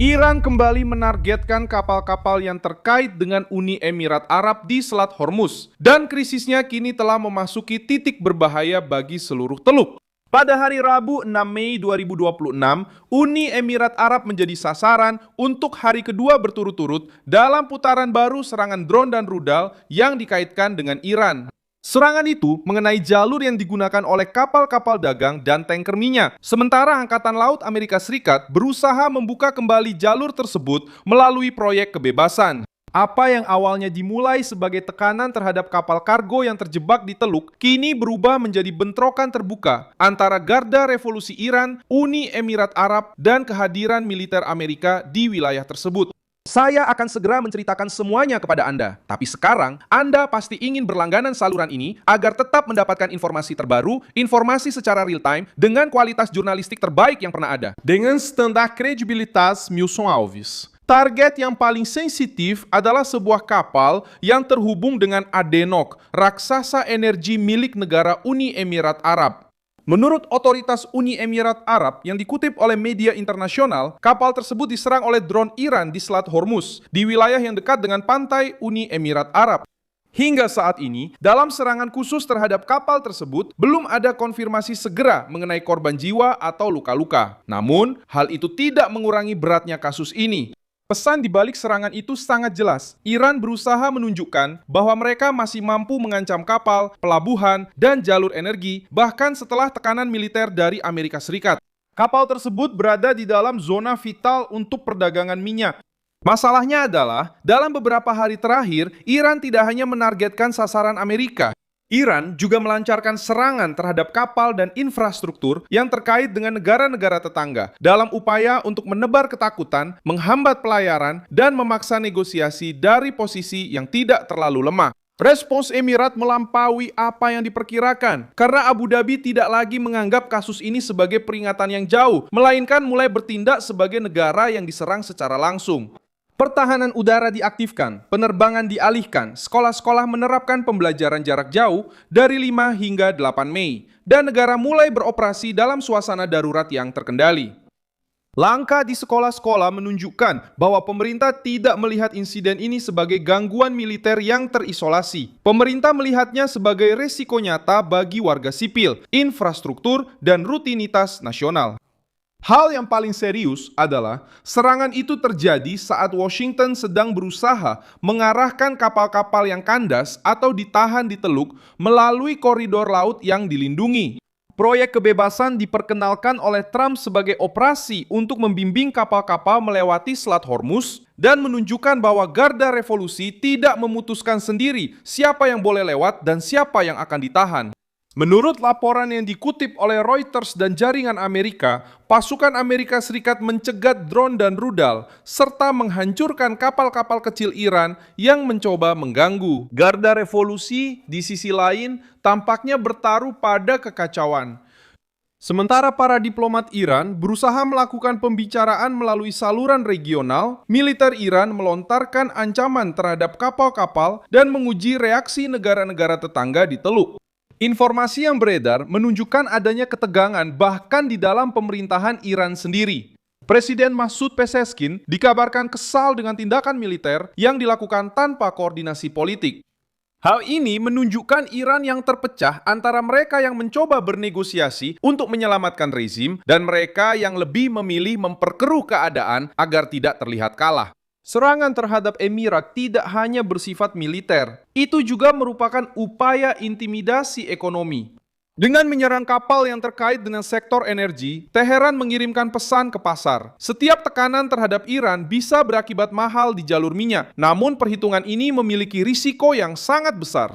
Iran kembali menargetkan kapal-kapal yang terkait dengan Uni Emirat Arab di Selat Hormuz, dan krisisnya kini telah memasuki titik berbahaya bagi seluruh Teluk. Pada hari Rabu 6 Mei 2026, Uni Emirat Arab menjadi sasaran untuk hari kedua berturut-turut dalam putaran baru serangan drone dan rudal yang dikaitkan dengan Iran. Serangan itu mengenai jalur yang digunakan oleh kapal-kapal dagang dan tanker minyak. Sementara Angkatan Laut Amerika Serikat berusaha membuka kembali jalur tersebut melalui proyek kebebasan. Apa yang awalnya dimulai sebagai tekanan terhadap kapal kargo yang terjebak di Teluk, kini berubah menjadi bentrokan terbuka antara Garda Revolusi Iran, Uni Emirat Arab, dan kehadiran militer Amerika di wilayah tersebut. Saya akan segera menceritakan semuanya kepada Anda. Tapi sekarang, Anda pasti ingin berlangganan saluran ini agar tetap mendapatkan informasi terbaru, informasi secara real-time, dengan kualitas jurnalistik terbaik yang pernah ada. Dengan standar kredibilitas Milson Alves. Target yang paling sensitif adalah sebuah kapal yang terhubung dengan Adenok, raksasa energi milik negara Uni Emirat Arab. Menurut otoritas Uni Emirat Arab yang dikutip oleh media internasional, kapal tersebut diserang oleh drone Iran di Selat Hormuz, di wilayah yang dekat dengan pantai Uni Emirat Arab. Hingga saat ini, dalam serangan khusus terhadap kapal tersebut, belum ada konfirmasi segera mengenai korban jiwa atau luka-luka. Namun, hal itu tidak mengurangi beratnya kasus ini. Pesan di balik serangan itu sangat jelas. Iran berusaha menunjukkan bahwa mereka masih mampu mengancam kapal, pelabuhan, dan jalur energi, bahkan setelah tekanan militer dari Amerika Serikat. Kapal tersebut berada di dalam zona vital untuk perdagangan minyak. Masalahnya adalah, dalam beberapa hari terakhir, Iran tidak hanya menargetkan sasaran Amerika. Iran juga melancarkan serangan terhadap kapal dan infrastruktur yang terkait dengan negara-negara tetangga dalam upaya untuk menebar ketakutan, menghambat pelayaran, dan memaksa negosiasi dari posisi yang tidak terlalu lemah. Respons Emirat melampaui apa yang diperkirakan karena Abu Dhabi tidak lagi menganggap kasus ini sebagai peringatan yang jauh, melainkan mulai bertindak sebagai negara yang diserang secara langsung. Pertahanan udara diaktifkan, penerbangan dialihkan, sekolah-sekolah menerapkan pembelajaran jarak jauh dari 5 hingga 8 Mei, dan negara mulai beroperasi dalam suasana darurat yang terkendali. Langkah di sekolah-sekolah menunjukkan bahwa pemerintah tidak melihat insiden ini sebagai gangguan militer yang terisolasi. Pemerintah melihatnya sebagai resiko nyata bagi warga sipil, infrastruktur, dan rutinitas nasional. Hal yang paling serius adalah serangan itu terjadi saat Washington sedang berusaha mengarahkan kapal-kapal yang kandas atau ditahan di Teluk melalui koridor laut yang dilindungi. Proyek kebebasan diperkenalkan oleh Trump sebagai operasi untuk membimbing kapal-kapal melewati Selat Hormuz dan menunjukkan bahwa Garda Revolusi tidak memutuskan sendiri siapa yang boleh lewat dan siapa yang akan ditahan. Menurut laporan yang dikutip oleh Reuters dan jaringan Amerika, pasukan Amerika Serikat mencegat drone dan rudal, serta menghancurkan kapal-kapal kecil Iran yang mencoba mengganggu. Garda Revolusi, di sisi lain, tampaknya bertaruh pada kekacauan. Sementara para diplomat Iran berusaha melakukan pembicaraan melalui saluran regional, militer Iran melontarkan ancaman terhadap kapal-kapal dan menguji reaksi negara-negara tetangga di Teluk. Informasi yang beredar menunjukkan adanya ketegangan bahkan di dalam pemerintahan Iran sendiri. Presiden Masoud Pezeshkian dikabarkan kesal dengan tindakan militer yang dilakukan tanpa koordinasi politik. Hal ini menunjukkan Iran yang terpecah antara mereka yang mencoba bernegosiasi untuk menyelamatkan rezim dan mereka yang lebih memilih memperkeruh keadaan agar tidak terlihat kalah. Serangan terhadap Emirat tidak hanya bersifat militer, itu juga merupakan upaya intimidasi ekonomi. Dengan menyerang kapal yang terkait dengan sektor energi, Teheran mengirimkan pesan ke pasar. Setiap tekanan terhadap Iran bisa berakibat mahal di jalur minyak, namun perhitungan ini memiliki risiko yang sangat besar.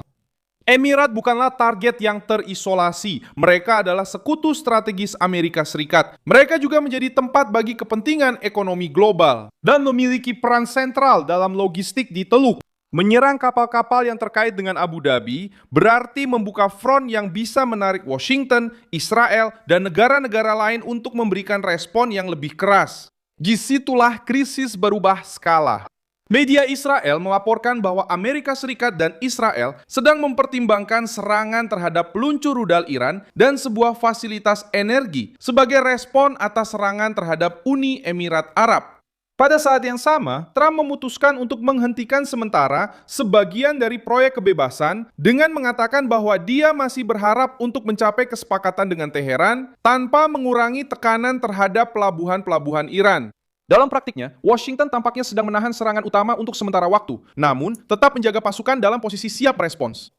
Emirat bukanlah target yang terisolasi. Mereka adalah sekutu strategis Amerika Serikat. Mereka juga menjadi tempat bagi kepentingan ekonomi global dan memiliki peran sentral dalam logistik di Teluk. Menyerang kapal-kapal yang terkait dengan Abu Dhabi berarti membuka front yang bisa menarik Washington, Israel, dan negara-negara lain untuk memberikan respon yang lebih keras. Disitulah krisis berubah skala. Media Israel melaporkan bahwa Amerika Serikat dan Israel sedang mempertimbangkan serangan terhadap peluncur rudal Iran dan sebuah fasilitas energi sebagai respon atas serangan terhadap Uni Emirat Arab. Pada saat yang sama, Trump memutuskan untuk menghentikan sementara sebagian dari proyek kebebasan dengan mengatakan bahwa dia masih berharap untuk mencapai kesepakatan dengan Teheran tanpa mengurangi tekanan terhadap pelabuhan-pelabuhan Iran. Dalam praktiknya, Washington tampaknya sedang menahan serangan utama untuk sementara waktu, namun tetap menjaga pasukan dalam posisi siap respons.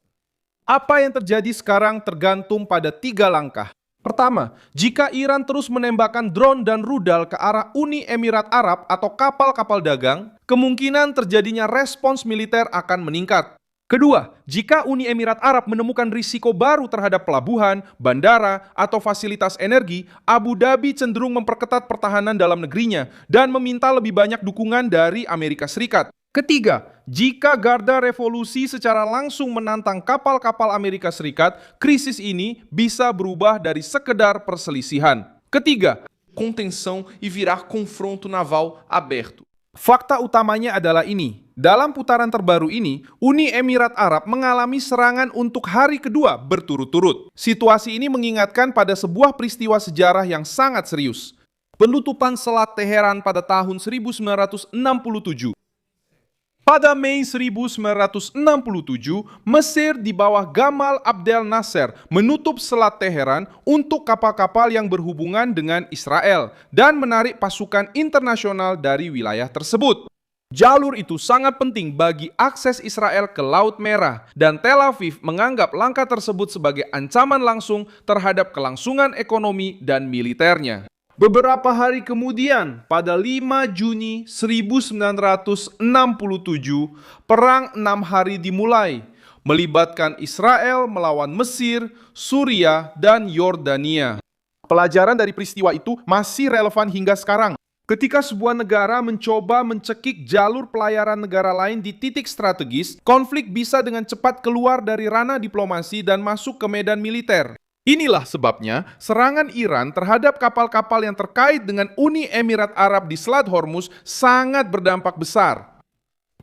Apa yang terjadi sekarang tergantung pada 3 langkah. Pertama, jika Iran terus menembakkan drone dan rudal ke arah Uni Emirat Arab atau kapal-kapal dagang, kemungkinan terjadinya respons militer akan meningkat. Kedua, jika Uni Emirat Arab menemukan risiko baru terhadap pelabuhan, bandara, atau fasilitas energi, Abu Dhabi cenderung memperketat pertahanan dalam negerinya dan meminta lebih banyak dukungan dari Amerika Serikat. Ketiga, jika Garda Revolusi secara langsung menantang kapal-kapal Amerika Serikat, krisis ini bisa berubah dari sekedar perselisihan. Ketiga, contenção e virar confronto naval aberto. Fakta utamanya adalah ini. Dalam putaran terbaru ini, Uni Emirat Arab mengalami serangan untuk hari kedua berturut-turut. Situasi ini mengingatkan pada sebuah peristiwa sejarah yang sangat serius. Penutupan Selat Teheran pada tahun 1967. Pada Mei 1967, Mesir di bawah Gamal Abdel Nasser menutup Selat Teheran untuk kapal-kapal yang berhubungan dengan Israel dan menarik pasukan internasional dari wilayah tersebut. Jalur itu sangat penting bagi akses Israel ke Laut Merah, dan Tel Aviv menganggap langkah tersebut sebagai ancaman langsung terhadap kelangsungan ekonomi dan militernya. Beberapa hari kemudian, pada 5 Juni 1967, Perang 6 hari dimulai, melibatkan Israel melawan Mesir, Suriah, dan Yordania. Pelajaran dari peristiwa itu masih relevan hingga sekarang. Ketika sebuah negara mencoba mencekik jalur pelayaran negara lain di titik strategis, konflik bisa dengan cepat keluar dari ranah diplomasi dan masuk ke medan militer. Inilah sebabnya serangan Iran terhadap kapal-kapal yang terkait dengan Uni Emirat Arab di Selat Hormuz sangat berdampak besar.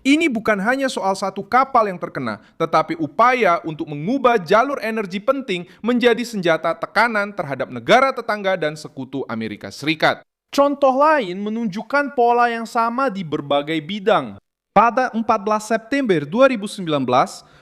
Ini bukan hanya soal satu kapal yang terkena, tetapi upaya untuk mengubah jalur energi penting menjadi senjata tekanan terhadap negara tetangga dan sekutu Amerika Serikat. Contoh lain menunjukkan pola yang sama di berbagai bidang. Pada 14 September 2019,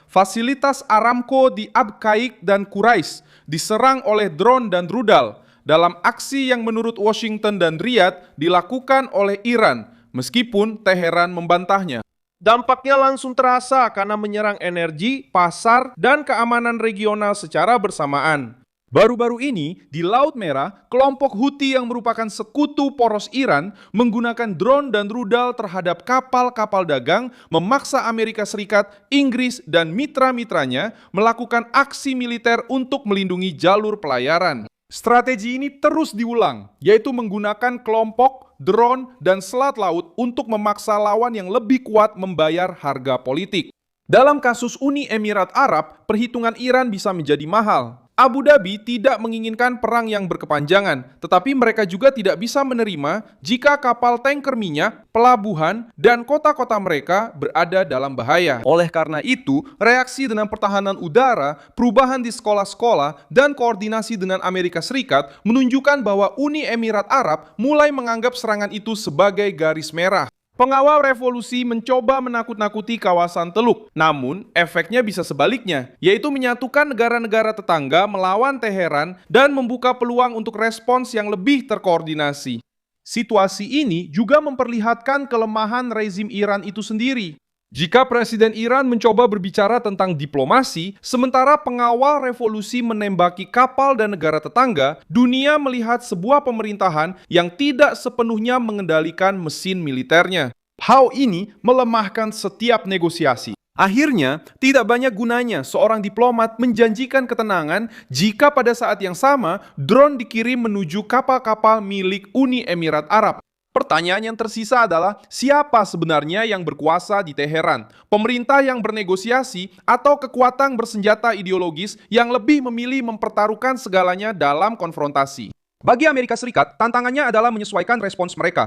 fasilitas Aramco di Abqaiq dan Quraisy diserang oleh drone dan rudal dalam aksi yang menurut Washington dan Riyadh dilakukan oleh Iran, meskipun Teheran membantahnya. Dampaknya langsung terasa karena menyerang energi, pasar, dan keamanan regional secara bersamaan. Baru-baru ini, di Laut Merah, kelompok Houthi yang merupakan sekutu poros Iran menggunakan drone dan rudal terhadap kapal-kapal dagang, memaksa Amerika Serikat, Inggris, dan mitra-mitranya melakukan aksi militer untuk melindungi jalur pelayaran. Strategi ini terus diulang, yaitu menggunakan kelompok, drone, dan selat laut untuk memaksa lawan yang lebih kuat membayar harga politik. Dalam kasus Uni Emirat Arab, perhitungan Iran bisa menjadi mahal. Abu Dhabi tidak menginginkan perang yang berkepanjangan, tetapi mereka juga tidak bisa menerima jika kapal tanker minyak, pelabuhan, dan kota-kota mereka berada dalam bahaya. Oleh karena itu, reaksi dengan pertahanan udara, perubahan di sekolah-sekolah, dan koordinasi dengan Amerika Serikat menunjukkan bahwa Uni Emirat Arab mulai menganggap serangan itu sebagai garis merah. Pengawal revolusi mencoba menakut-nakuti kawasan Teluk, namun efeknya bisa sebaliknya, yaitu menyatukan negara-negara tetangga melawan Teheran dan membuka peluang untuk respons yang lebih terkoordinasi. Situasi ini juga memperlihatkan kelemahan rezim Iran itu sendiri. Jika Presiden Iran mencoba berbicara tentang diplomasi, sementara pengawal revolusi menembaki kapal dan negara tetangga, dunia melihat sebuah pemerintahan yang tidak sepenuhnya mengendalikan mesin militernya. Hal ini melemahkan setiap negosiasi. Akhirnya, tidak banyak gunanya seorang diplomat menjanjikan ketenangan jika pada saat yang sama drone dikirim menuju kapal-kapal milik Uni Emirat Arab. Pertanyaan yang tersisa adalah siapa sebenarnya yang berkuasa di Teheran? Pemerintah yang bernegosiasi atau kekuatan bersenjata ideologis yang lebih memilih mempertaruhkan segalanya dalam konfrontasi? Bagi Amerika Serikat, tantangannya adalah menyesuaikan respons mereka.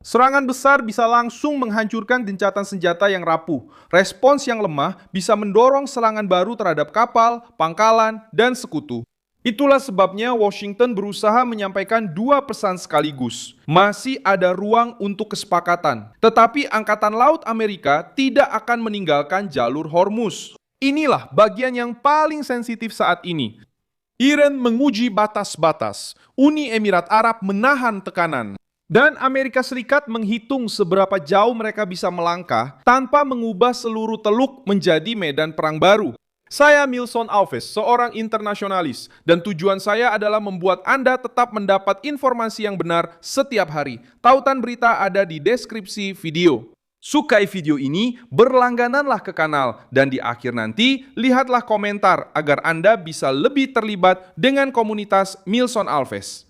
Serangan besar bisa langsung menghancurkan gencatan senjata yang rapuh. Respons yang lemah bisa mendorong serangan baru terhadap kapal, pangkalan, dan sekutu. Itulah sebabnya Washington berusaha menyampaikan dua pesan sekaligus. Masih ada ruang untuk kesepakatan, tetapi Angkatan Laut Amerika tidak akan meninggalkan jalur Hormuz. Inilah bagian yang paling sensitif saat ini. Iran menguji batas-batas, Uni Emirat Arab menahan tekanan, dan Amerika Serikat menghitung seberapa jauh mereka bisa melangkah tanpa mengubah seluruh teluk menjadi medan perang baru. Saya Milson Alves, seorang internasionalis, dan tujuan saya adalah membuat Anda tetap mendapat informasi yang benar setiap hari. Tautan berita ada di deskripsi video. Sukai video ini, berlanggananlah ke kanal, dan di akhir nanti, lihatlah komentar agar Anda bisa lebih terlibat dengan komunitas Milson Alves.